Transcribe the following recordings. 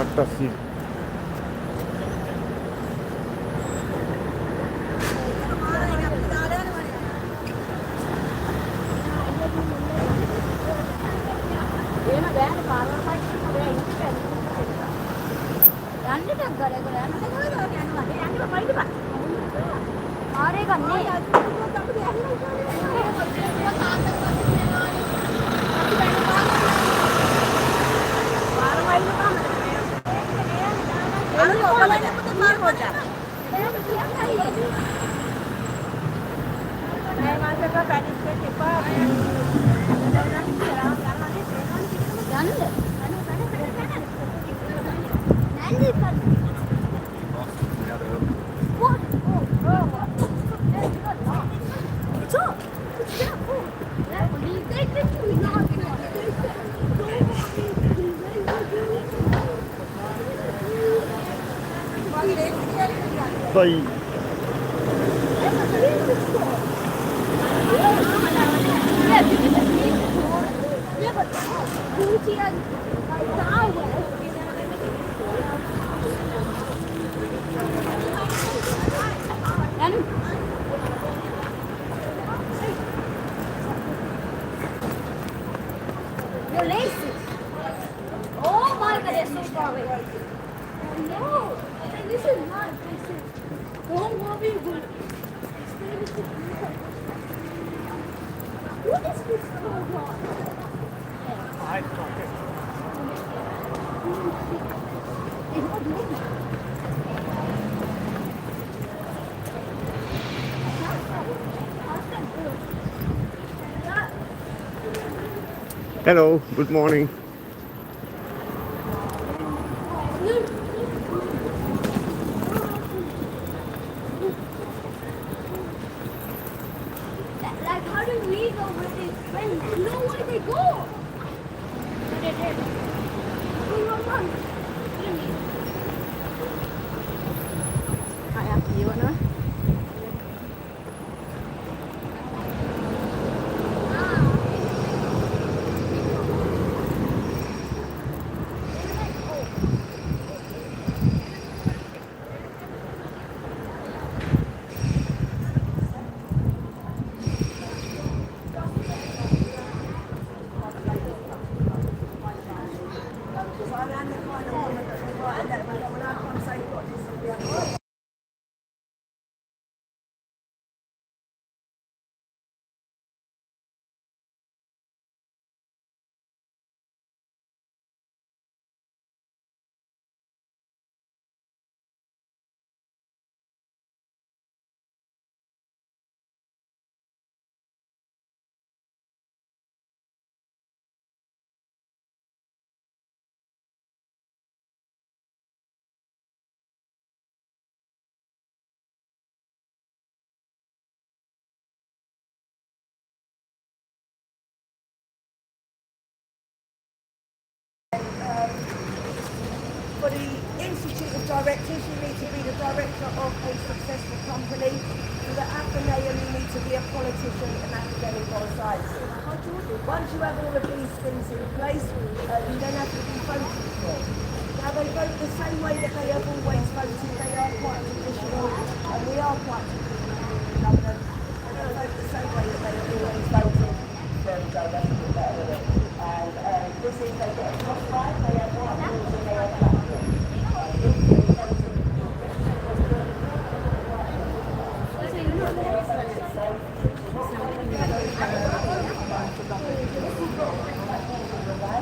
fantasía. Bye. Your laces. Oh my God, they're so far away. No, this is not. This is. Don't worry. What is this called? I don't know. It's not moving. Hello, good morning. Like, how do we go with these friends? You know where they go? Run. Ai aqui, né? For the Institute of Directors, you need to be the director of a successful company. For the Athenaeum, you need to be a politician and academic on science. Once you have all of these things in place, you then have to be voted for. Now they vote the same way that they have always voted. They are quite traditional, and we are quite traditional in London. And they vote the same way that they have always voted. There we go, that's a bit better with it. And this is, they get a top five, they have white rules and they have black rules.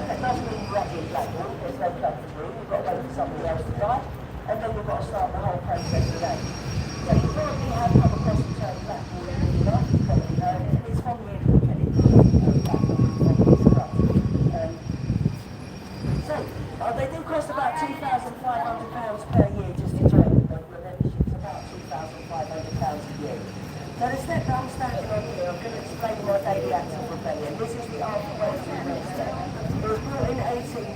That doesn't mean you have to be black rule, there's no black rule, you've got to wait for somebody else to die, and then you've got to start the whole process again. So you probably have come across the term black rule in your life, you probably know it, and it's from really Kelly. They do cost about £2,500 per year just to join them. The membership's about £2,500 a year. So the step that I'm standing on here, I'm going to explain my daily act of rebellion. This is the Arthur Wellesley step. It was brought in 1830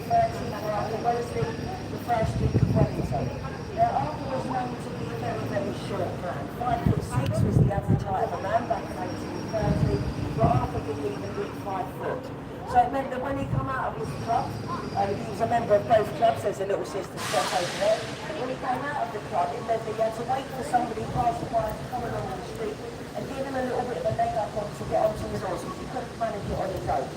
by Arthur Wellesley, the first Duke of Wellington. Now Arthur was known to be a very, very short man. 5'6" was the average height of a man back in 1830, but Arthur didn't even reach 5 foot. So it meant that when he come out of his club, he was a member of both clubs, there's a little sister step over there. When he came out of the club, it meant that he had to wait for somebody passing by to come along the street and give him a little bit of a leg up on to get onto his horse because he couldn't manage it on his own.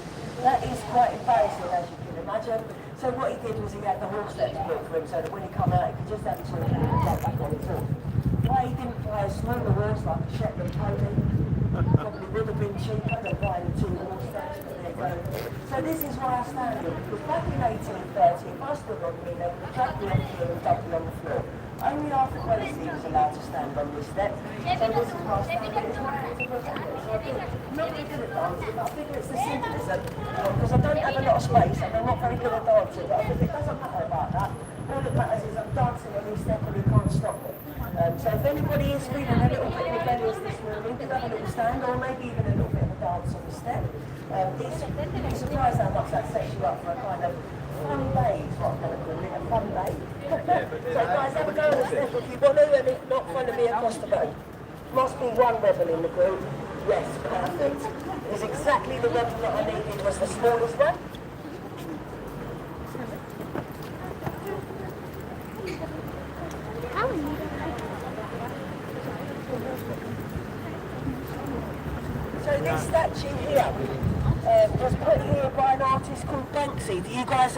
That is quite embarrassing, as you can imagine. So what he did was he had the horse steps built for him so that when he come out, he could just have his horse and jump back on his horse. Why he didn't buy a smaller horse like a Shetland pony, probably would have been cheaper than buying 2 horse steps, but there you go. So this is why I stand here, because back in 1830, if I stood on me, they would have dragged me up here and dumped me on the floor. Only after Banksy was allowed to stand on this step. So this is why I stand here. It's not because of I'm not very good at dancing, but I figure it's the symbolism, because I don't have a lot of space and I'm not very good at dancing, but I think it doesn't matter about that. All that matters is I'm dancing on this step and he can't stop me. So if anybody is feeling a little bit rebellious this morning, do have a little stand or maybe even a little bit of a dance on the step. You'd be surprised how much that sets you up for a kind of fun day, is what I'm going to call it, a fun day. So guys, have a go on the step if you want to, and if not, follow me across the road. Must be one rebel in the group. Yes, perfect. It's exactly the rebel that I needed, was the smallest one. So this statue here was put here by an artist called Banksy. Do you guys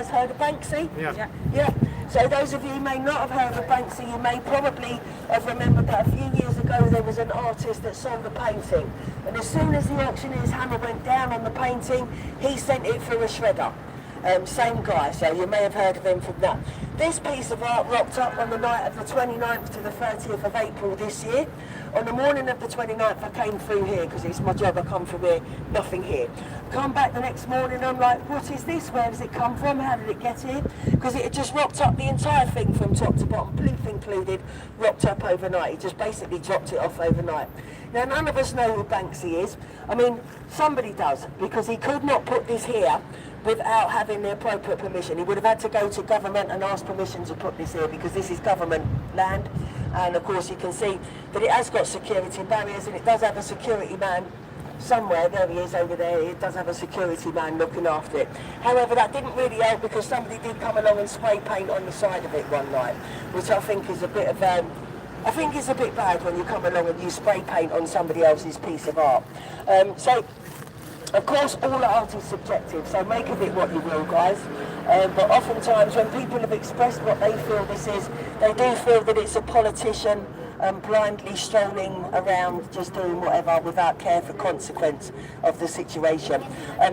heard of Banksy? Yeah. Yeah. So those of you who may not have heard of Banksy, you may probably have remembered that a few years ago there was an artist that sold a painting. And as soon as the auctioneer's hammer went down on the painting, he sent it through a shredder. Same guy, so you may have heard of him from that. This piece of art rocked up on the night of the 29th to the 30th of April this year. On the morning of the 29th, I came through here because it's my job. I come from here, nothing here. Come back the next morning, I'm like, what is this? Where does it come from? How did it get here? Because it had just rocked up the entire thing from top to bottom, plinth included, rocked up overnight. He just basically dropped it off overnight. Now, none of us know who Banksy is. I mean, somebody does, because he could not put this here without having the appropriate permission. He would have had to go to government and ask permission to put this here because this is government land. And of course you can see that it has got security barriers and it does have a security man somewhere. There he is over there. It does have a security man looking after it. However, that didn't really help because somebody did come along and spray paint on the side of it one night, which I think is a bit of I think it's a bit bad when you come along and you spray paint on somebody else's piece of art. Of course, all art is subjective, so make of it what you will, guys. But oftentimes, when people have expressed what they feel this is, they do feel that it's a politician blindly strolling around, just doing whatever without care for consequence of the situation.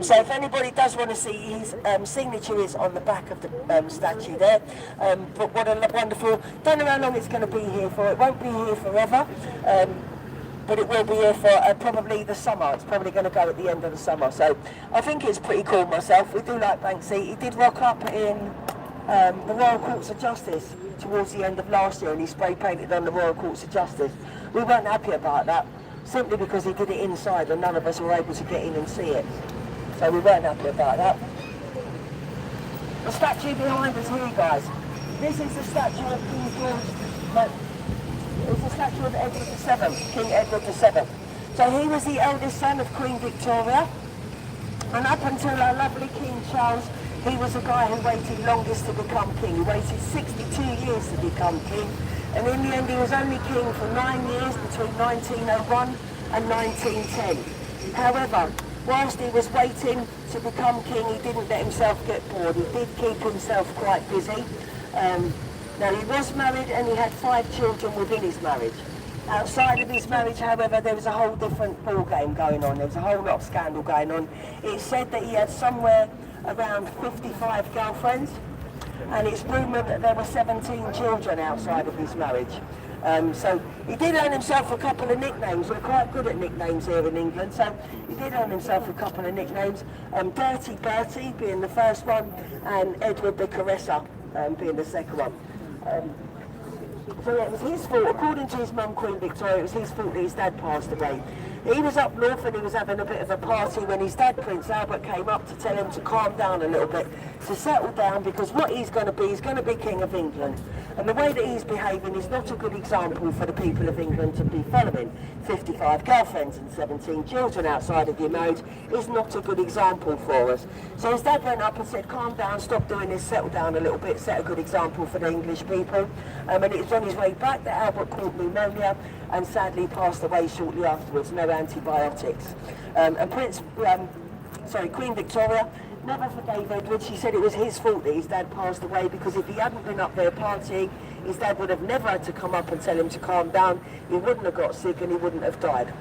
So if anybody does want to see, his signature is on the back of the statue there. But what a wonderful, don't know how long it's going to be here for. It won't be here forever. But it will be here for probably the summer. It's probably going to go at the end of the summer. So I think it's pretty cool myself. We do like Banksy. He did rock up in the Royal Courts of Justice towards the end of last year and he spray painted on the Royal Courts of Justice. We weren't happy about that, simply because he did it inside and none of us were able to get in and see it. So we weren't happy about that. The statue behind us here, guys. This is the statue of King George. It's a statue of Edward VII, King Edward VII. So he was the eldest son of Queen Victoria, and up until our lovely King Charles, he was the guy who waited longest to become king. He waited 62 years to become king, and in the end he was only king for 9 years between 1901 and 1910. However, whilst he was waiting to become king, he didn't let himself get bored. He did keep himself quite busy. Now, he was married and he had 5 children within his marriage. Outside of his marriage, however, there was a whole different ball game going on. There was a whole lot of scandal going on. It's said that he had somewhere around 55 girlfriends, and it's rumoured that there were 17 children outside of his marriage. So he did earn himself a couple of nicknames. We're quite good at nicknames here in England, so he did earn himself a couple of nicknames. Dirty Bertie being the first one, and Edward the Caresser being the second one. So yeah, it was his fault, according to his mum, Queen Victoria, it was his fault that his dad passed away. He was up north and he was having a bit of a party when his dad, Prince Albert, came up to tell him to calm down a little bit, to settle down, because what he's going to be King of England. And the way that he's behaving is not a good example for the people of England to be following. 55 girlfriends and 17 children outside of your marriage is not a good example for us. So his dad went up and said, calm down, stop doing this, settle down a little bit, set a good example for the English people. And it was on his way back that Albert caught pneumonia and sadly passed away shortly afterwards, no antibiotics. And Queen Victoria never forgave Edward. She said it was his fault that his dad passed away, because if he hadn't been up there partying, his dad would have never had to come up and tell him to calm down. He wouldn't have got sick and he wouldn't have died.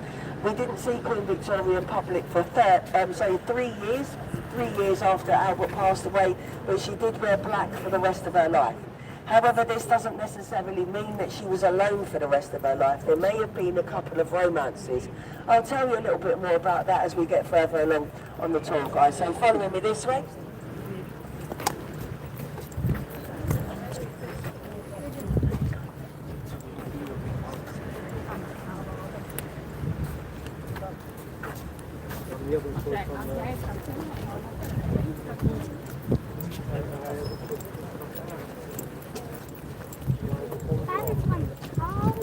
We didn't see Queen Victoria in public for 3 years. 3 years after Albert passed away, but she did wear black for the rest of her life. However, this doesn't necessarily mean that she was alone for the rest of her life. There may have been a couple of romances. I'll tell you a little bit more about that as we get further along on the tour, guys. So following me this way. That is my car.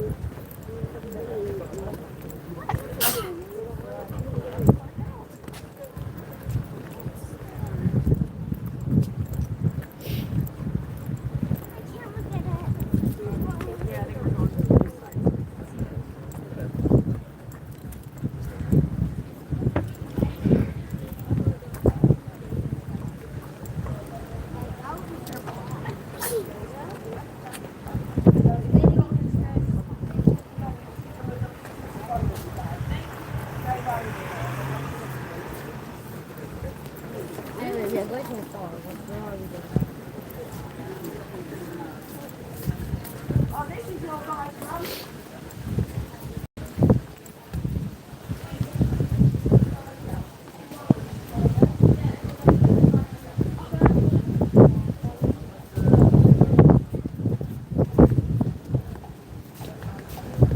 Oh, this is your guys' mum.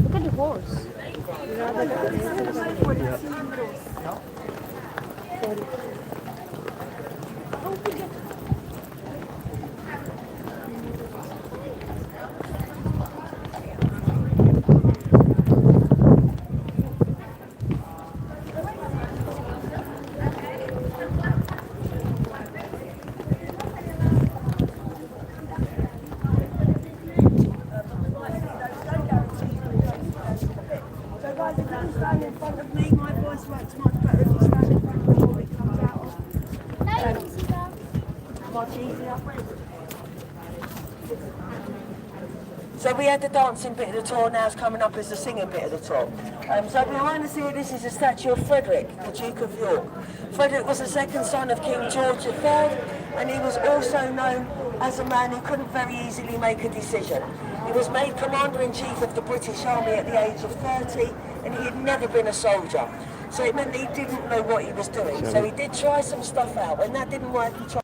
Look at the horse. So guys, if you stand in front of me, my voice works much better if you stand in front of me when it comes out of. Now you can see that. Much easier. So we had the dancing bit of the tour, now it's coming up as the singing bit of the tour. So behind us here, this is a statue of Frederick, the Duke of York. Frederick was the second son of King George III, and he was also known as a man who couldn't very easily make a decision. He was made Commander-in-Chief of the British Army at the age of 30, and he had never been a soldier. So it meant that he didn't know what he was doing. So he did try some stuff out. When that didn't work, he tried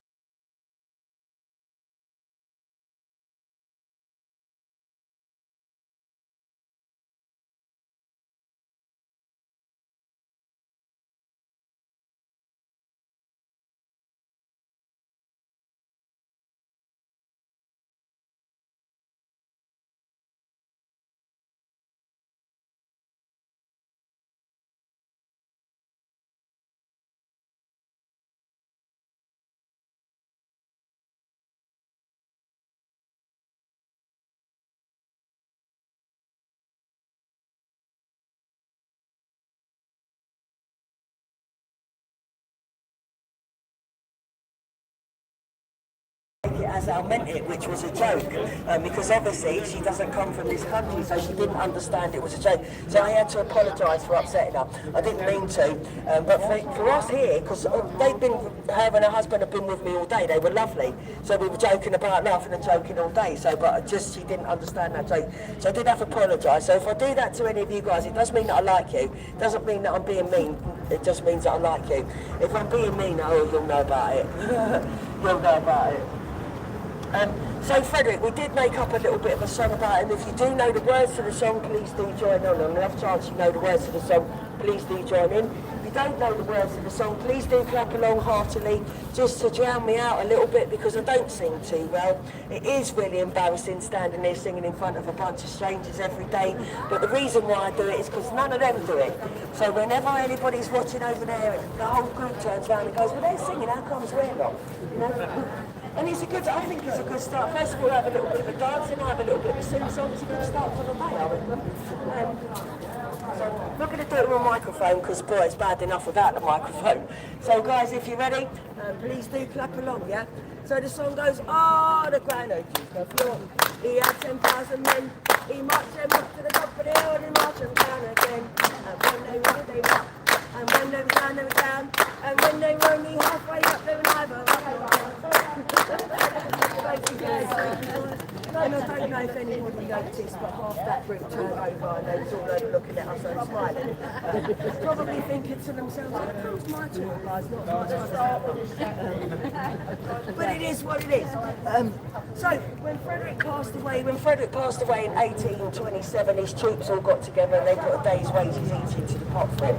it as I meant it, which was a joke, because obviously she doesn't come from this country, so she didn't understand it was a joke. So I had to apologise for upsetting her. I didn't mean to, but for us here, because her and her husband have been with me all day, they were lovely, so we were joking about, laughing and joking all day, so but just she didn't understand that joke. So I did have to apologise. So if I do that to any of you guys, it does mean that I like you. It doesn't mean that I'm being mean, it just means that I like you. If I'm being mean, oh, you'll know about it. You'll know about it. So Frederick, we did make up a little bit of a song about him. If you do know the words to the song, please do join in. On the off chance you know the words to the song, please do join in. If you don't know the words to the song, please do clap along heartily, just to drown me out a little bit, because I don't sing too well. It is really embarrassing standing there singing in front of a bunch of strangers every day, but the reason why I do it is because none of them do it. So whenever anybody's watching over there, the whole group turns around and goes, well, they're singing, how comes we're not? You know? And it's a good, I think it's a good start. First of all, have a little bit of a dancing, have a little bit of a sing-song. It's a good start for the day, I reckon. So I'm not going to do it with a microphone, because, boy, it's bad enough without the microphone. So, guys, if you're ready, please do clap along, yeah? So the song goes, oh, the grand old Duke of York, he had 10,000 men. He marched them up to the top of the hill and he marched them down again. And when they were, they were. And when they were down, they were down. And when they were only halfway up, they were neither up. Thank you guys. And I don't know if anybody noticed, but half that group turned over and they was all over looking at us and smiling. Probably thinking to themselves, how comes my tour guys not much? But it is what it is. So when Frederick passed away in 1827, his troops all got together and they put a day's wages each into the pot for him.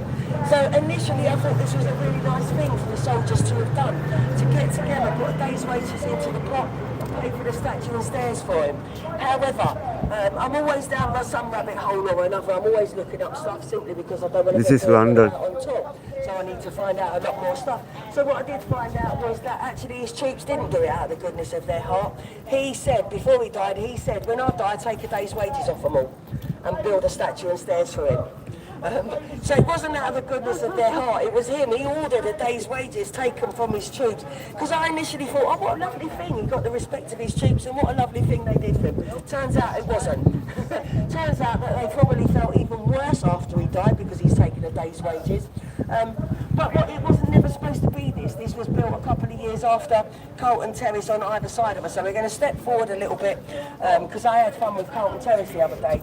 So initially I thought this was a really nice thing for the soldiers to have done, to get together, put a day's wages into the pot, pay for the statue and stairs for him. However, I'm always down by some rabbit hole or another. I'm always looking up stuff simply because I don't want to This get is London. on top. So I need to find out a lot more stuff. So what I did find out was that actually his troops didn't do it out of the goodness of their heart. He said, before he died, he said, when I die, take a day's wages off them all and build a statue and stairs for him. So it wasn't out of the goodness of their heart, it was him. He ordered a day's wages taken from his troops. Because I initially thought, oh, what a lovely thing, he got the respect of his troops and what a lovely thing they did for him. Turns out it wasn't. Turns out that they probably felt even worse after he died because he's taken a day's wages. But it wasn't never supposed to be this. This was built a couple of years after Carlton Terrace on either side of us. So we're going to step forward a little bit because I had fun with Carlton Terrace the other day.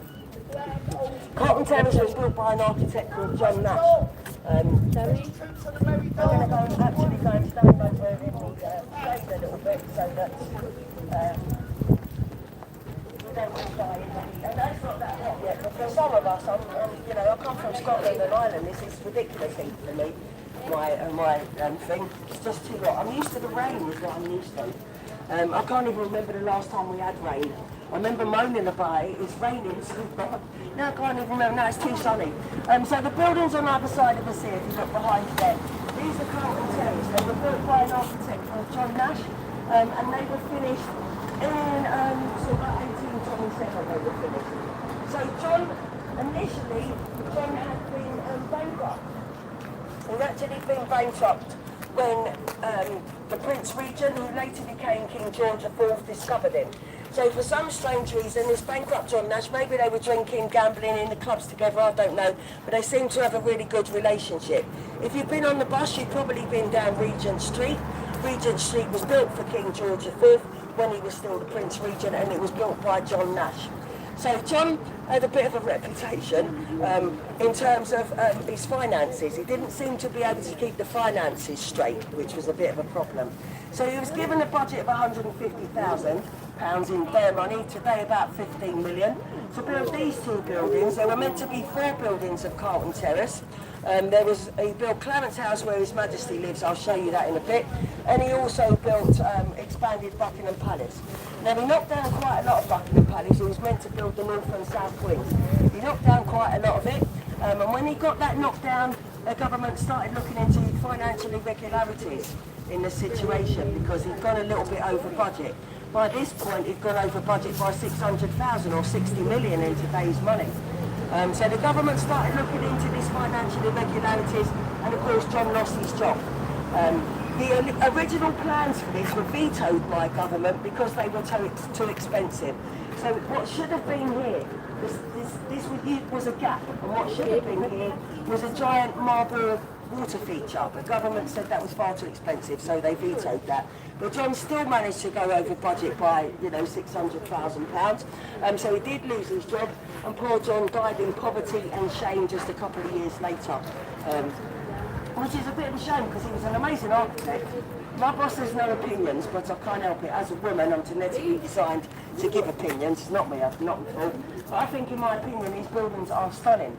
Carlton Terrace was built by an architect called John Nash. I'm going to stand over in the shade a little bit so that we don't all die in the heat. And that's not that hot yet, but for some of us, I come from Scotland and Ireland, this is ridiculous heat for me, my thing. It's just too hot. I'm used to the rain is what I'm used to. I can't even remember the last time we had rain. I remember moaning about it, it's raining so bad. Now I can't even remember, now it's too sunny. So the buildings on either side of us here, if you look behind you there, these are Carlton Terrace. They were built by an architect called John Nash, and they were finished in about 1827 they were finished. So John had been bankrupt. He'd actually been bankrupt when the Prince Regent, who later became King George IV, discovered him. So for some strange reason, this bankrupt John Nash, maybe they were drinking, gambling in the clubs together, I don't know, but they seem to have a really good relationship. If you've been on the bus, you've probably been down Regent Street. Regent Street was built for King George V when he was still the Prince Regent, and it was built by John Nash. So John had a bit of a reputation in terms of his finances. He didn't seem to be able to keep the finances straight, which was a bit of a problem. So he was given a budget of £150,000 in their money, today about 15 million, to build these two buildings. There were meant to be 4 buildings of Carlton Terrace. He built Clarence House where His Majesty lives, I'll show you that in a bit, and he also built expanded Buckingham Palace. Now he knocked down quite a lot of Buckingham Palace. He was meant to build the north and south wings. He knocked down quite a lot of it, and when he got that knocked down, the government started looking into financial irregularities in the situation because he'd gone a little bit over budget. By this point, he'd gone over budget by 600,000 or 60 million in today's money. So the government started looking into these financial irregularities, and of course John lost his job. The original plans for this were vetoed by government because they were too expensive. So what should have been here, this was a gap, and what should have been here was a giant marble water feature. The government said that was far too expensive, so they vetoed that. But John still managed to go over budget by, £600,000. So he did lose his job, and poor John died in poverty and shame just a couple of years later. Which is a bit of a shame because he was an amazing architect. My boss has no opinions, but I can't help it. As a woman, I'm genetically designed to give opinions. It's not me, it's not my fault. But I think, in my opinion, these buildings are stunning.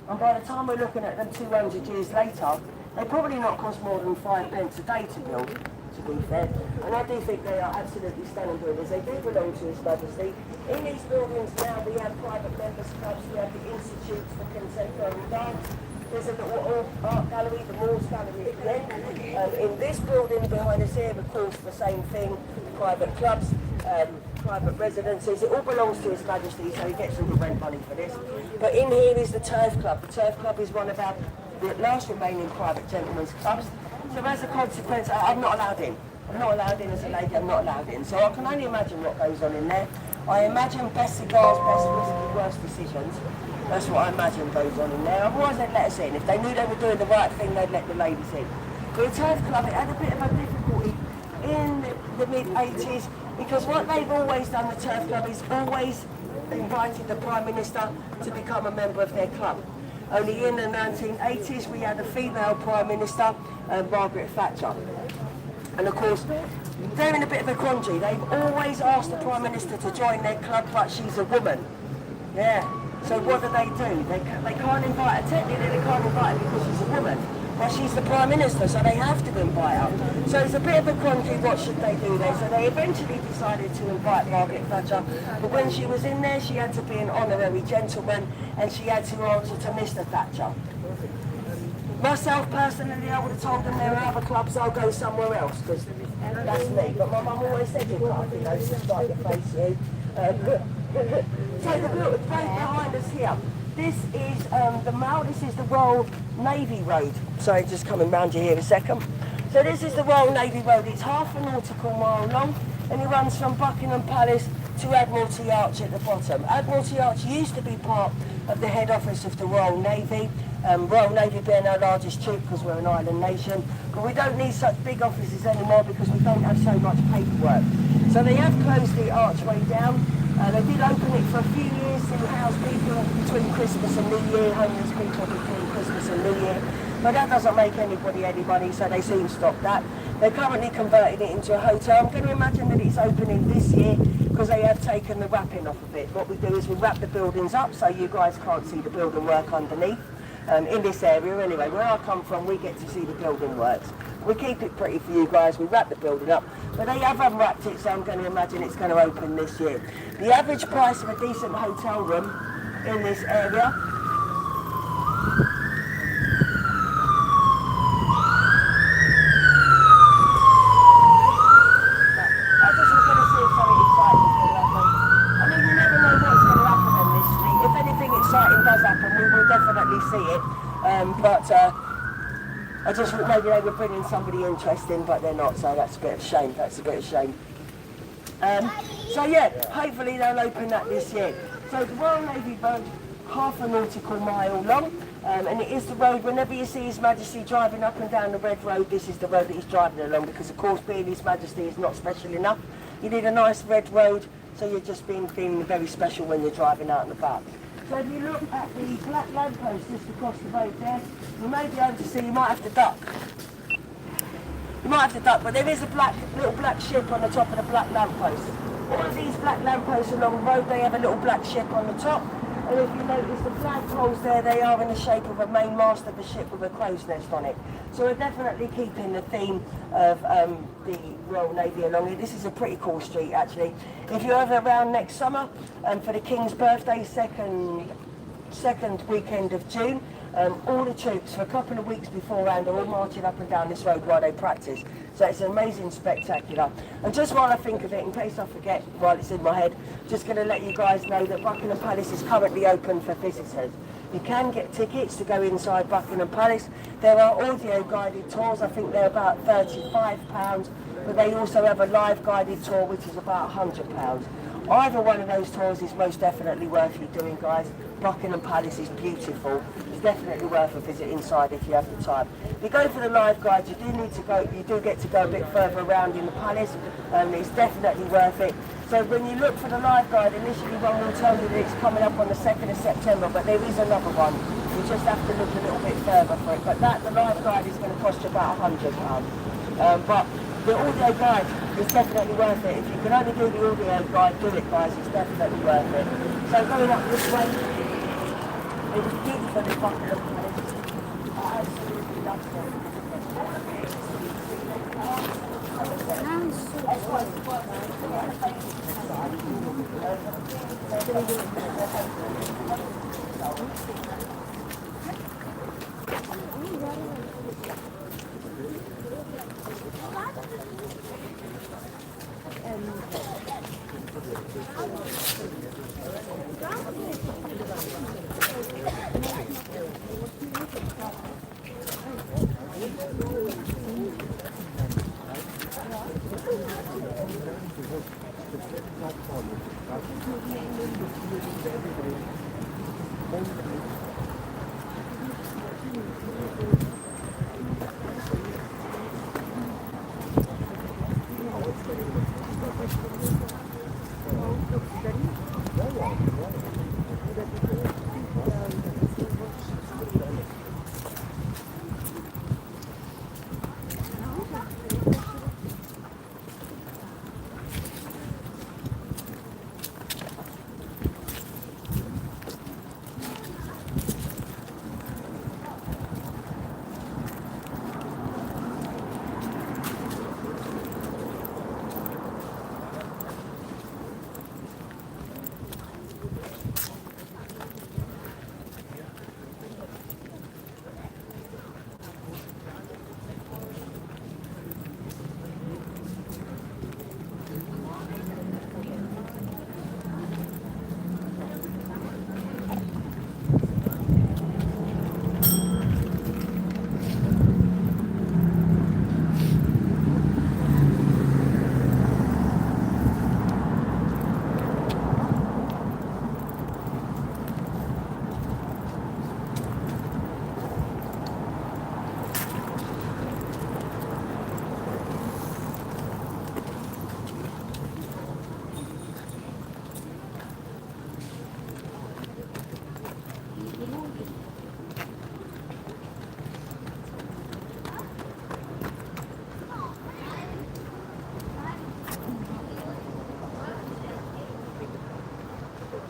And by the time we're looking at them 200 years later, they probably not cost more than 5 pence a day to build, to be fair. And I do think they are absolutely stunning buildings. They do belong to His Majesty. In these buildings now, we have private members clubs, we have the Institutes for Contemporary Dance. There's a little art gallery, the Moores Gallery at the end. In this building behind us here, of course, the same thing, private clubs, private residences. It all belongs to His Majesty, so he gets all the rent money for this. But in here is the Turf Club. The Turf Club is one of our last remaining private gentlemen's clubs. So as a consequence, I'm not allowed in. I'm not allowed in as a lady, I'm not allowed in. So I can only imagine what goes on in there. I imagine best cigars, best whiskey, worst decisions. That's what I imagine goes on in there. Otherwise they'd let us in. If they knew they were doing the right thing, they'd let the ladies in. But the Turf Club, it had a bit of a difficulty in the mid-80s because what they've always done, the Turf Club, is always invited the Prime Minister to become a member of their club. Only in the 1980s we had a female Prime Minister, Margaret Thatcher. And of course, they're in a bit of a quandary. They've always asked the Prime Minister to join their club, but she's a woman. Yeah. So what do? They can't invite her. Technically, they can't invite her because she's a woman. But she's the Prime Minister, so they have to invite her. So it's a bit of a quandary. What should they do there? So they eventually decided to invite Margaret Thatcher. But when she was in there, she had to be an honorary gentleman, and she had to answer to Mr. Thatcher. Myself, personally, I would have told them there are other clubs, I'll go somewhere else, because that's me. But my mum always said, you can't, you know, just like your face, you. So the road behind us here, this is the Mall, this is the Royal Navy Road. Sorry, just coming round you here a second. So this is the Royal Navy Road. It's half a nautical mile long, and it runs from Buckingham Palace to Admiralty Arch at the bottom. Admiralty Arch used to be part of the head office of the Royal Navy. Royal Navy being our largest troop because we're an island nation, but we don't need such big offices anymore because we don't have so much paperwork. So they have closed the archway down. They did open it for a few years to house people between Christmas and New Year, homeless people between Christmas and New Year. But that doesn't make anybody any money, so they soon stopped that. They're currently converting it into a hotel. I'm going to imagine that it's opening this year because they have taken the wrapping off of it. What we do is we wrap the buildings up so you guys can't see the building work underneath. In this area anyway, where I come from, we get to see the building works. We keep it pretty for you guys, we wrap the building up, but they have unwrapped it, so I'm going to imagine it's going to open this year. The average price of a decent hotel room in this area I just thought maybe they were bringing somebody interesting, but they're not, so that's a bit of a shame. That's a bit of a shame. So yeah, hopefully they'll open that this year. So the Royal Navy Road, half a nautical mile long, and it is the road, whenever you see His Majesty driving up and down the Red Road, this is the road that he's driving along, because of course being His Majesty is not special enough. You need a nice red road, so you're just being very special when you're driving out and about. So if you look at the black lamppost just across the road there, you may be able to see, you might have to duck. You might have to duck, but there is a little black ship on the top of the black lamppost. All of these black lampposts along the road, they have a little black ship on the top. And if you notice the flagpoles there, they are in the shape of a main mast of a ship with a crow's nest on it. So we're definitely keeping the theme of the Royal Navy along here. This is a pretty cool street actually. If you're ever around next summer, for the King's birthday, second weekend of June, all the troops for a couple of weeks beforehand are all marching up and down this road while they practice. So it's an amazing spectacular. And just while I think of it, in case I forget while it's in my head, just going to let you guys know that Buckingham Palace is currently open for visitors. You can get tickets to go inside Buckingham Palace. There are audio guided tours, I think they're about £35, but they also have a live guided tour which is about £100. Either one of those tours is most definitely worth you doing, guys. Buckingham Palace is beautiful. It's definitely worth a visit inside if you have the time. If you go for the live guide, you do get to go a bit further around in the palace, and it's definitely worth it. So when you look for the live guide, initially one will tell you that it's coming up on the 2nd of September, but there is another one. You just have to look a little bit further for it. But the live guide is going to cost you about £100. But the audio guide is definitely worth it. If you can only do the audio guide, do it guys, it's definitely worth it. So going up this way, it was beautiful in Buckingham Palace. I absolutely loved it.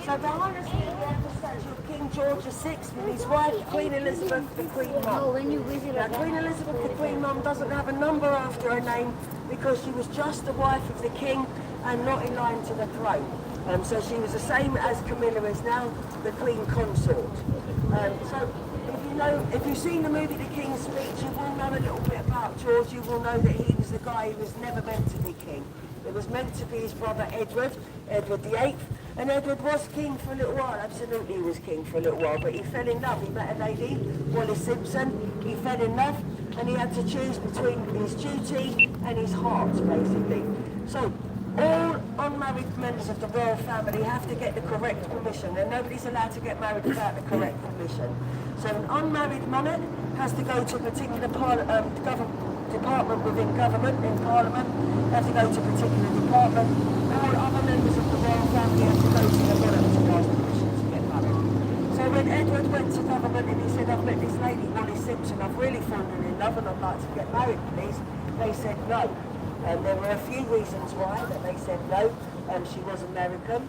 So behind us here we have the statue of King George VI with his wife, Queen Elizabeth, the Queen Mum. Oh, when you visit Now, Queen Elizabeth, the Queen Mum, doesn't have a number after her name because she was just the wife of the King and not in line to the throne. So she was the same as Camilla is now, the Queen Consort. So if you've seen the movie The King's Speech, you will know a little bit about George. You will know that he was the guy who was never meant to be king. It was meant to be his brother Edward VIII. And Edward was king for a little while, absolutely he was king for a little while, but he fell in love. He met a lady, Wallis Simpson, he fell in love, and he had to choose between his duty and his heart, basically. So, all unmarried members of the royal family have to get the correct permission, and nobody's allowed to get married without the correct permission. So an unmarried monarch has to go to a particular department within government, in Parliament, has to go to a particular department. All other members of the royal family have to go to the monarch to ask permission to get married. So when Edward went to government and he said, I've met this lady, Wallis Simpson, I've really fallen in love and I'd like to get married, please, they said no. And there were a few reasons why that they said no. She was American.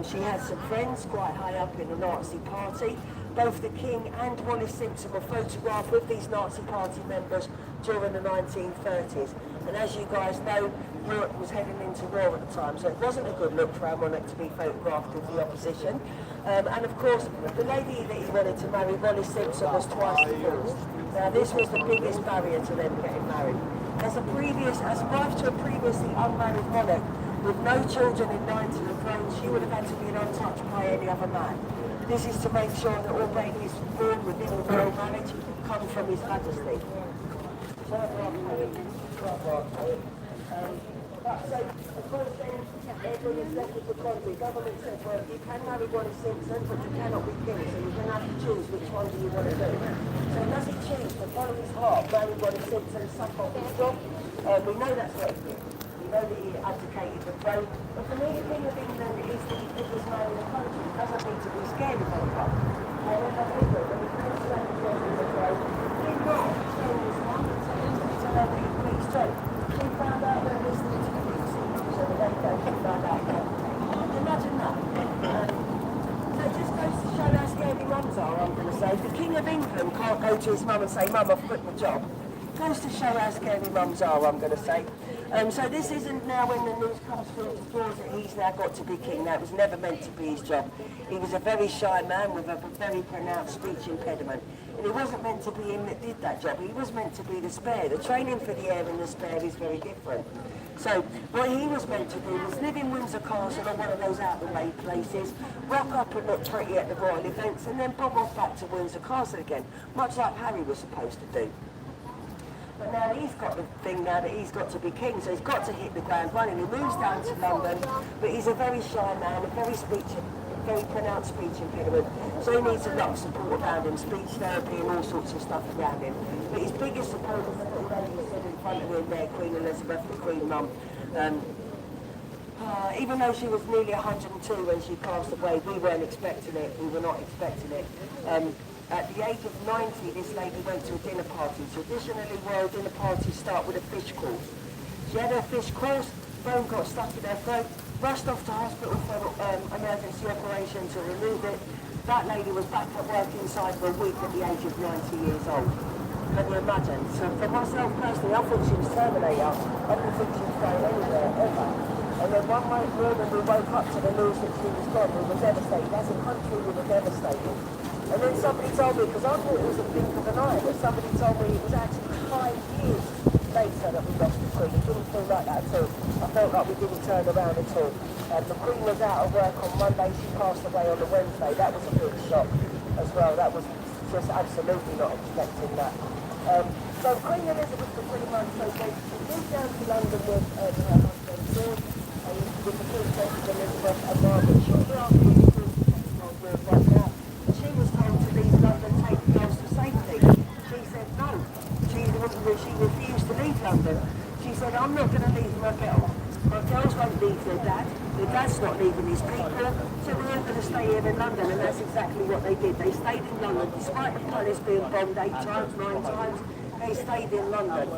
She had some friends quite high up in the Nazi party. Both the King and Wallis Simpson were photographed with these Nazi party members during the 1930s. And as you guys know, Europe was heading into war at the time, so it wasn't a good look for our monarch to be photographed with the opposition. And of course, the lady that he wanted to marry, Wallis Simpson, was twice divorced. Now this was the biggest barrier to them getting married. As wife to a previously unmarried monarch with no children in line to the throne, she would have had to be untouched by any other man. This is to make sure that all babies born within the royal marriage come from His Majesty. So, of course, then Edward is left with the country. Government said, well, you can marry Wallis Simpson, but you cannot be king, so you're going to have to choose which one do you want to do. So does he choose to follow his heart, marry Wallis Simpson, suck off his job? We know that's what he did. We know that he abdicated the throne. But for me, the King of England is the biggest man in the country. He doesn't need to be scared of anyone. However, Edward, when he first landed on the throne, did not tell his mum, so he didn't tell her that he pleased her. She found out King of England can't go to his mum and say, Mum, I've quit my job. Goes to show how scary mums are, I'm going to say. So this isn't now when the news comes through the doors that he's now got to be king. That was never meant to be his job. He was a very shy man with a very pronounced speech impediment. And it wasn't meant to be him that did that job. He was meant to be the spare. The training for the heir and the spare is very different. So what he was meant to do was live in Windsor Castle or one of those out-of-the-way places, rock up and look pretty at the royal events, and then bob off back to Windsor Castle again, much like Harry was supposed to do. But now he's got the thing now that he's got to be king, so he's got to hit the ground running. He moves down to London, but he's a very shy man, a very pronounced speech impediment, so he needs a lot of support around him, speech therapy and all sorts of stuff around him. But his biggest support is the little lady who stood in front of him there, Queen Elizabeth, the Queen Mum. Even though she was nearly 102 when she passed away, we weren't expecting it, we were not expecting it. At the age of 90, this lady went to a dinner party. Traditionally, royal dinner parties start with a fish course. She had her fish course, bone got stuck in her throat, rushed off to hospital for emergency operation to remove it. That lady was back at work inside for a week at the age of 90 years old. Can you imagine? So for myself personally, I thought she was Terminator. I didn't think she was going anywhere, ever. And then one morning we woke up to the news that she was gone. We were devastated. As a country, we were devastated. And then somebody told me, because I thought it was a blink of an eye, but somebody told me it was actually 5 years later that we lost the Queen. It didn't feel like that at all. I felt like we didn't turn around at all. The Queen was out of work on Monday, she passed away on the Wednesday. That was a big shock as well. That was just absolutely not expecting that. So Queen Elizabeth was pretty much so she moved down to London with her husband George, with the Princess Elizabeth and Margaret. Shortly after the Princess was right now, she was told to leave London, take the girls to safety. She said no. She refused to leave London. She said, I'm not going to leave my girls. My girls won't leave their dad. Their dad's not leaving his people. So we're all going to stay here in London. And that's exactly what they did. They stayed in London. Despite the palace being bombed 8 times, 9 times, they stayed in London.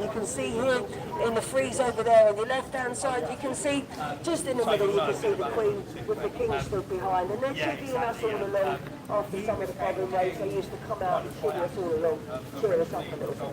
You can see here in the frieze over there on the left-hand side, you can see just in the middle, you can see the Queen with the King stood behind. And they're checking us all along after some of the bombing raids. They used to come out and cheer us all along, cheer us up a little bit.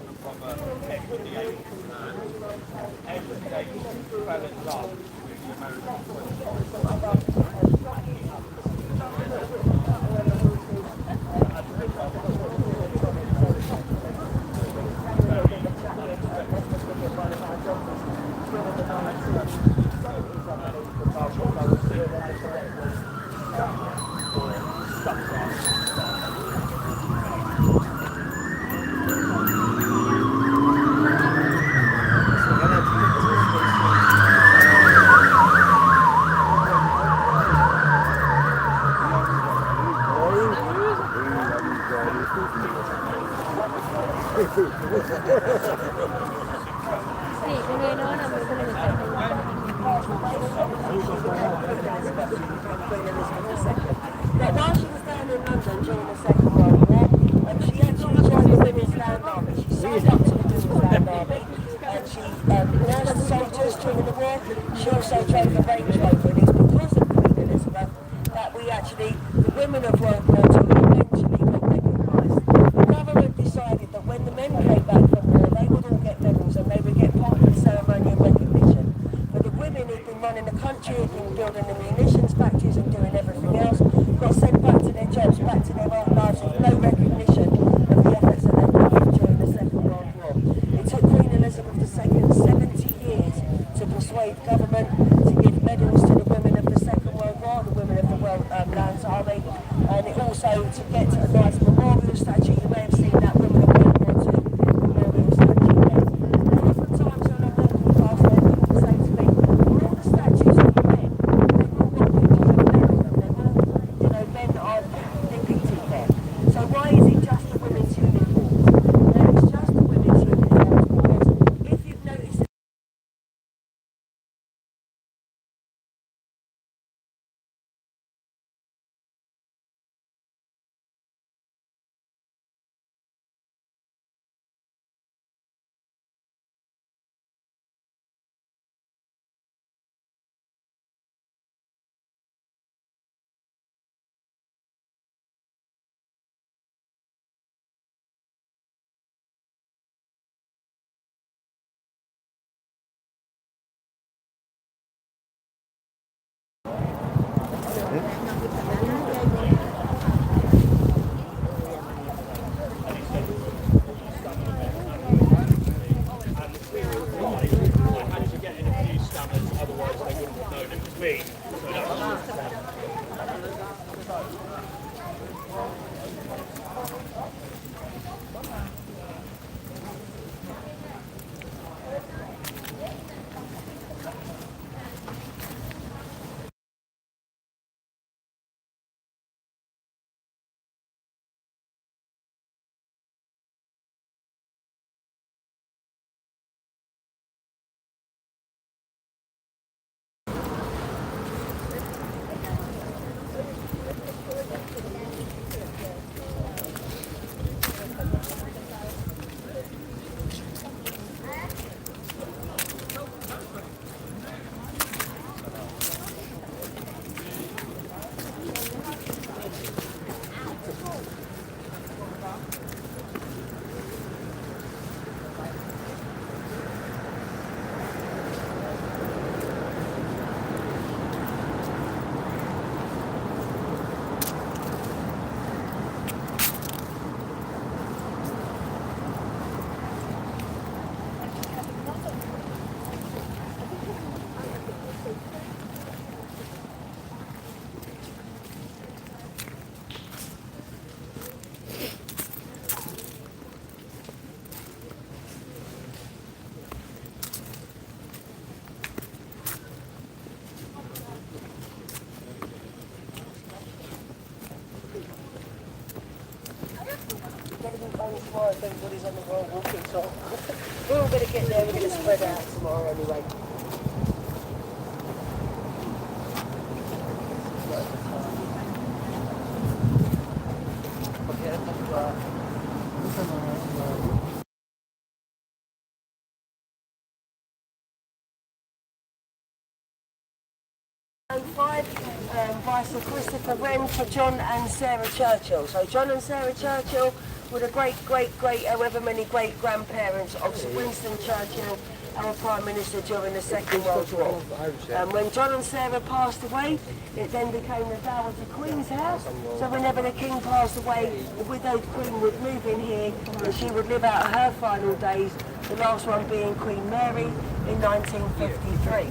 Now, while she was down in London during the Second World War, she actually joined the Women's Land Army. She signed up to the Women's Land Army, and she nursed soldiers during the war. She also drove a Range Rover, and it's because of Queen Elizabeth that the women of World War II eventually got recognised. The government decided that when the men came back from war, they would all get medals and they would get public ceremony and recognition. But the women who'd been running the country, who'd been building the munitions factories and doing everything else, got sent back to their jobs, back to their lives with no recognition of the efforts that they put in during the Second World War. It took Queen Elizabeth II 70 years to persuade government to give medals to the women of the Second World War, the women of the Lands Army, and it also to get to a nice memorial statue. You may have seen that women of World War II memorial statue there. And different times when I'm walking past there, people say to me, all the statues of the men, they've all got pictures of men on them. They've all, men that are depicted there. So why is it just the women's uniforms? And it's just the women's uniforms because if you've noticed tomorrow if everybody's on the royal walking song. We're all going to get there, we're going to spread out tomorrow anyway. By Sir Christopher Wren for John and Sarah Churchill. So John and Sarah Churchill were the great, however many great-grandparents of Sir Winston Churchill, our Prime Minister during the Second World War. When John and Sarah passed away, it then became the Dowager Queen's house. So whenever the King passed away, the widowed Queen would move in here and she would live out her final days, the last one being Queen Mary in 1953.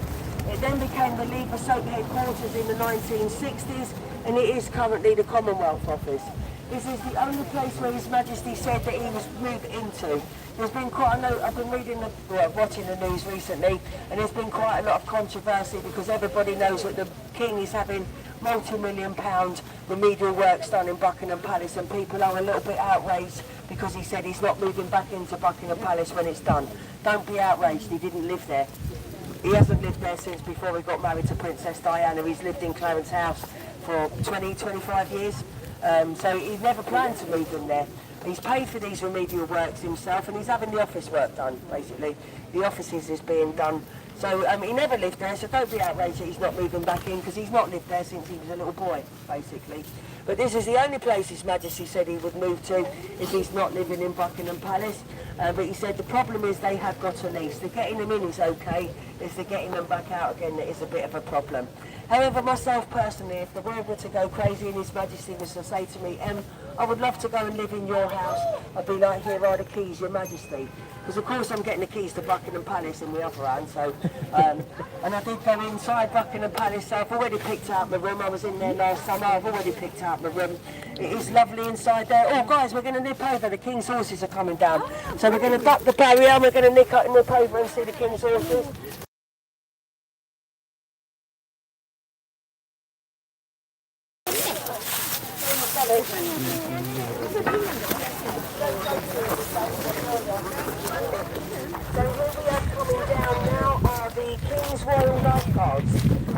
It then became the League of Soap headquarters in the 1960s, and it is currently the Commonwealth Office. This is the only place where His Majesty said that he was moved into. There's been quite a lot, I've been watching the news recently, and there's been quite a lot of controversy because everybody knows that the King is having multi-million-pound remedial works done in Buckingham Palace, and people are a little bit outraged because he said he's not moving back into Buckingham Palace when it's done. Don't be outraged, he didn't live there. He hasn't lived there since before he got married to Princess Diana. He's lived in Clarence House for 25 years. So he's never planned to move in there. He's paid for these remedial works himself, and he's having the office work done, basically. The offices is being done. So he never lived there, so don't be outraged that he's not moving back in, because he's not lived there since he was a little boy, basically. But this is the only place His Majesty said he would move to if he's not living in Buckingham Palace. But he said the problem is they have got a lease. The getting them in is okay, it's the getting them back out again that is a bit of a problem. However, myself personally, if the world were to go crazy and His Majesty was to say to me, I would love to go and live in your house, I'd be like, here are the keys, Your Majesty. Because of course I'm getting the keys to Buckingham Palace in the other hand, so, and I did go inside Buckingham Palace, so I've already picked out my room. I was in there last summer, I've already picked out my room. It is lovely inside there. Oh guys, we're going to nip over, the King's horses are coming down. So we're going to duck the barrier and we're going to nip over and see the King's horses. So here we are coming down now are the King's Royal Life Guards.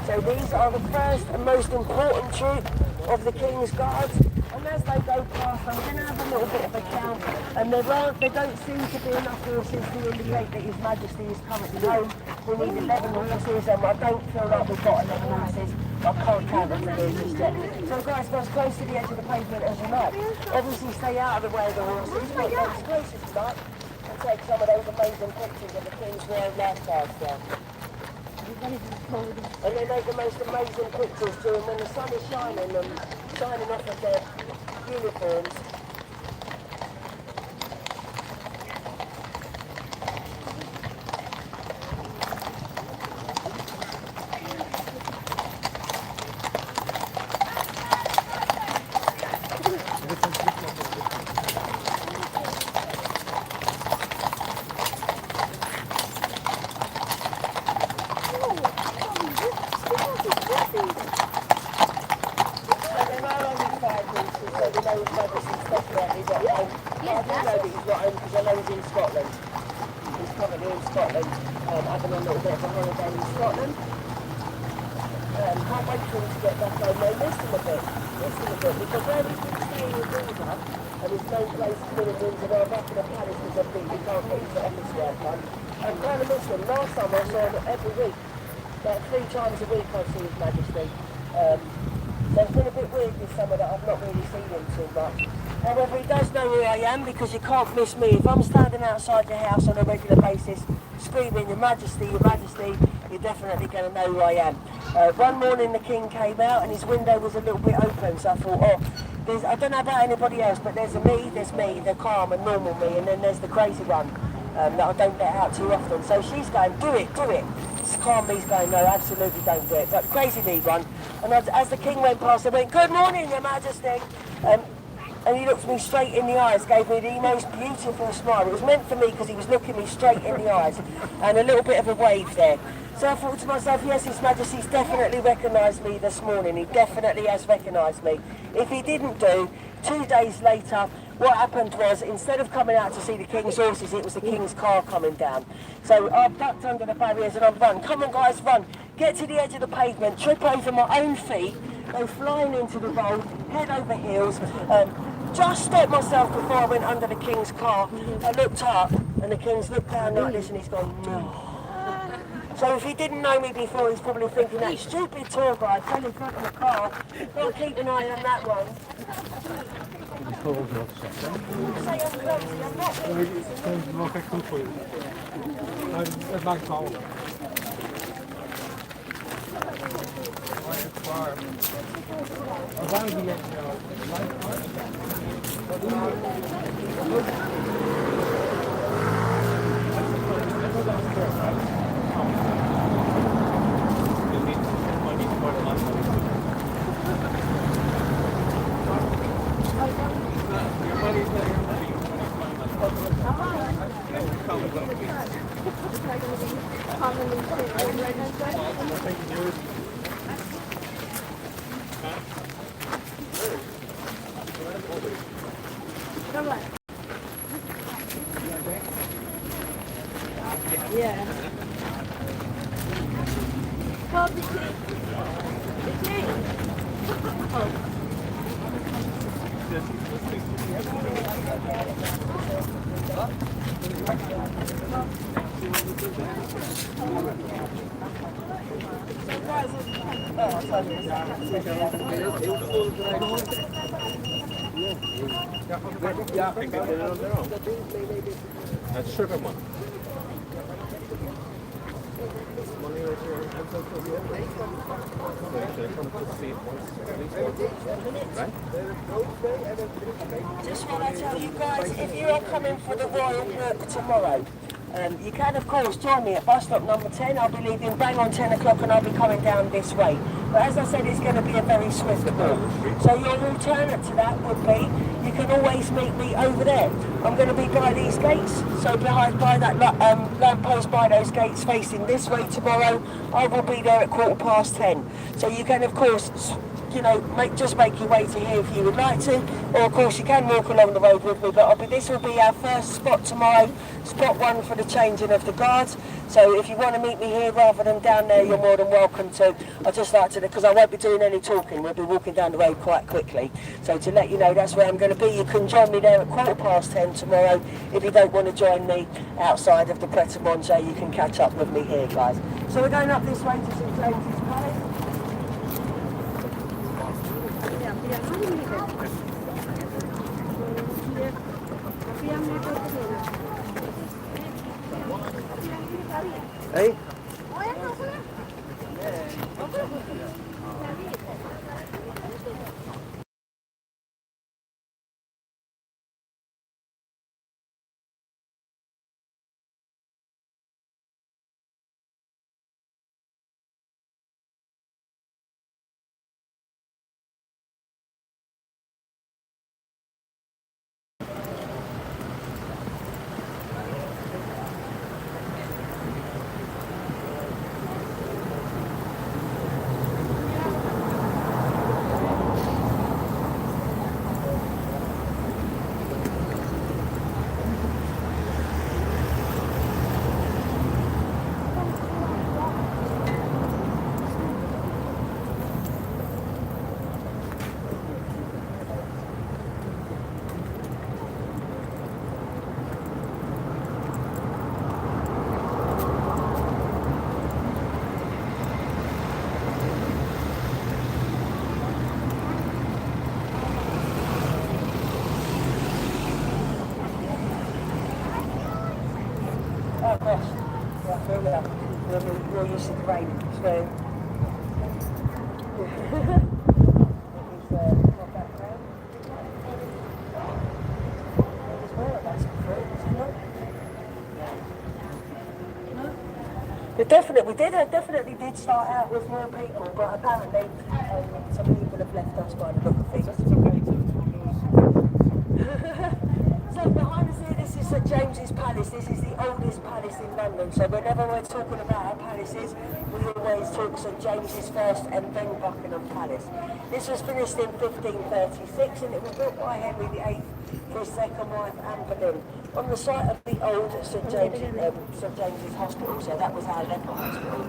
So these are the first and most important troop of the King's Guards. And as they go past, I'm going to have a little bit of a count. And there don't seem to be enough horses to indicate that His Majesty is currently home. We need 11 horses, and I don't feel like we've got 11 horses. I can't count them for here just yet. So guys, go as close to the edge of the pavement as you like. Obviously stay out of the way of the horses, but go as close as you like and take some of those amazing pictures of the King's Royal Life Guards there. And they make the most amazing pictures too, and when the sun is shining off of their uniforms. Having a little bit of a holiday in Scotland. Can't wait for him to get back home. No, listen a bit, because where he's been staying in Windsor, and there's no place to live in Windsor, well, back in the palace because I think he can't get his office work done. And kind of miss him. Last summer I saw him every week, about 3 times a week I see His Majesty. So it's been a bit weird this summer that I've not really seen him too much. However, he does know who I am because you can't miss me. If I'm standing outside the house on a regular basis, screaming, Your Majesty, you're definitely going to know who I am. One morning the King came out and his window was a little bit open, so I thought, I don't know about anybody else, but there's me, the calm and normal me, and then there's the crazy one that I don't let out too often. So she's going, do it. Calm me's going, no, absolutely don't do it. But crazy me one. And as the King went past, I went, good morning, Your Majesty. And he looked me straight in the eyes, gave me the most beautiful smile. It was meant for me because he was looking me straight in the eyes, and a little bit of a wave there. So I thought to myself, yes, His Majesty's definitely recognised me this morning. He definitely has recognised me. If he didn't do, 2 days later, what happened was, instead of coming out to see the King's horses, it was the King's car coming down. So I've ducked under the barriers and I've run. Come on guys, run. Get to the edge of the pavement, trip over my own feet, go flying into the road, head over heels. Just stopped myself before I went under the King's car. I looked up and the King's looked down like this and he's gone, no. So if he didn't know me before, he's probably thinking that stupid tour guide fell in front of the car. Gotta keep an eye on that one. Say I'm clumsy, I'm not That's sugar man. Just want to tell you guys, if you are coming for the Royal Walk tomorrow, you can of course join me at bus stop number 10. I'll be leaving bang on 10 o'clock and I'll be coming down this way. But as I said, it's going to be a very swift walk. So your alternate to that would be, you can always meet me over there. I'm going to be by these gates, so by that lamppost by those gates facing this way tomorrow. I will be there at 10:15. So you can of course, you know, just make your way to here if you would like to, or of course you can walk along the road with me, but this will be our first spot tomorrow, spot 1 for the changing of the guards. So if you want to meet me here rather than down there, you're more than welcome to. I'd just like to, because I won't be doing any talking, we'll be walking down the road quite quickly. So to let you know, that's where I'm going to be. You can join me there at 10:15 tomorrow. If you don't want to join me outside of the Pret a Manger, you can catch up with me here, guys. So we're going up this way to St James's Palace. Hey? We're used to the rain, so we definitely did start out with more people, but apparently some people have left us by the look of things. So behind us here, this is St James's Palace. This is the oldest palace in London. So whenever we're talking about our palaces, we always talk St James's first and then Buckingham Palace. This was finished in 1536 and it was built by Henry VIII for his second wife, Anne Boleyn, on the site of the old St James's Hospital, so that was our Aleppo Hospital.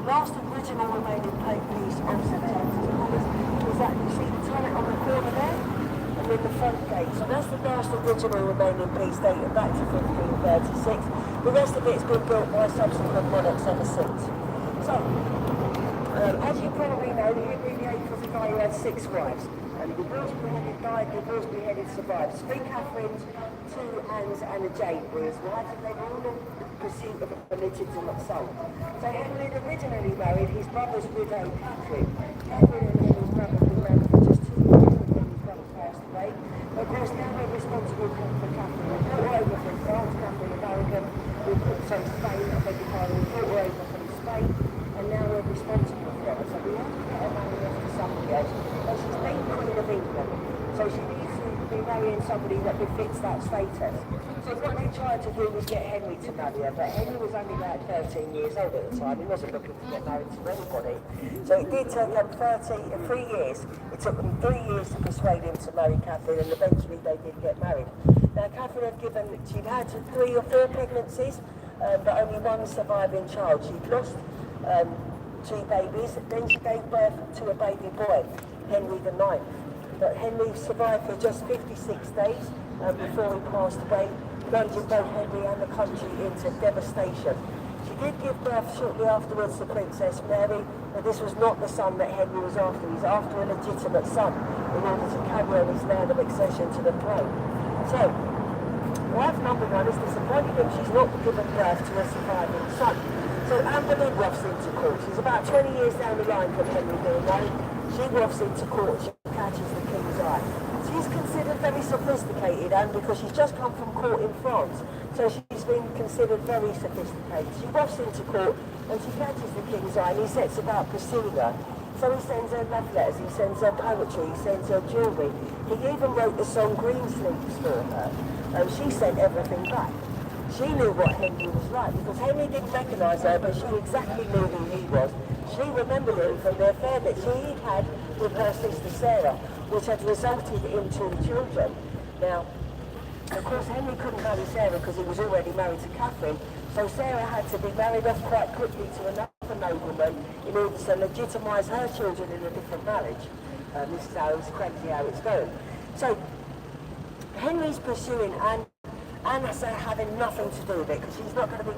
Last original remaining piece of St James's Palace is that, you see the turret on the corner there, and then the front gate. So that's the last original remaining piece dating back to 1536. The rest of it's been built by subsequent monarchs ever since. So, as you probably know, Henry VIII was a guy who had 6 wives. Divorced, beheaded, died, divorced, beheaded, survived. 3 Catherines, 2 Annes and a Jane were his wives, and they were all in pursuit of a legitimate son. So Henry had originally married his brother's widow, Catherine. Catherine and Henry's brother had been married for just 2 years when Henry's brother passed away. But of course now we're responsible for Catherine. We brought her over from France, Catherine American. We put some Spain, I beg your pardon, we brought her over from Spain, and now we're responsible for her. So we have to get her married off to somebody else. But she's been Queen of England, so she needs to be marrying somebody that befits that status. So what they tried to do was get Henry to marry her, but Henry was only about 13 years old at the time. He wasn't looking to get married to anybody. So it did take them 3 years. It took them 3 years to persuade him to marry Catherine, and eventually they did get married. Now Catherine she'd had 3 or 4 pregnancies, but only 1 surviving child. She'd lost 2 babies, then she gave birth to a baby boy, Henry IX. But Henry survived for just 56 days before he passed away, plunging both Henry and the country into devastation. She did give birth shortly afterwards to Princess Mary, but this was not the son that Henry was after. He's after a legitimate son in order to carry on his line of accession to the throne. So, wife number 1 is disappointed him. She's not given birth to a surviving son. So Anne Boleyn wafts into court. She's about 20 years down the line from Henry being married. She wafts into court. She catches the king's eye. She's considered very sophisticated, and because she's just come from court in France, so she's been considered very sophisticated. She wafts into court and she catches the king's eye, and he sets about pursuing her. So he sends her love letters, he sends her poetry, he sends her jewellery. He even wrote the song Greensleeves for her. She sent everything back. She knew what Henry was like, because Henry didn't recognise her, but she exactly knew who he was. She remembered him from the affair that she had with her sister Sarah, which had resulted in 2 children. Now, of course, Henry couldn't marry Sarah because he was already married to Catherine, so Sarah had to be married off quite quickly to another nobleman in order to legitimise her children in a different marriage. This is crazy how it's going. So, Henry's pursuing Anne. Anne's having nothing to do with it because she's not going to be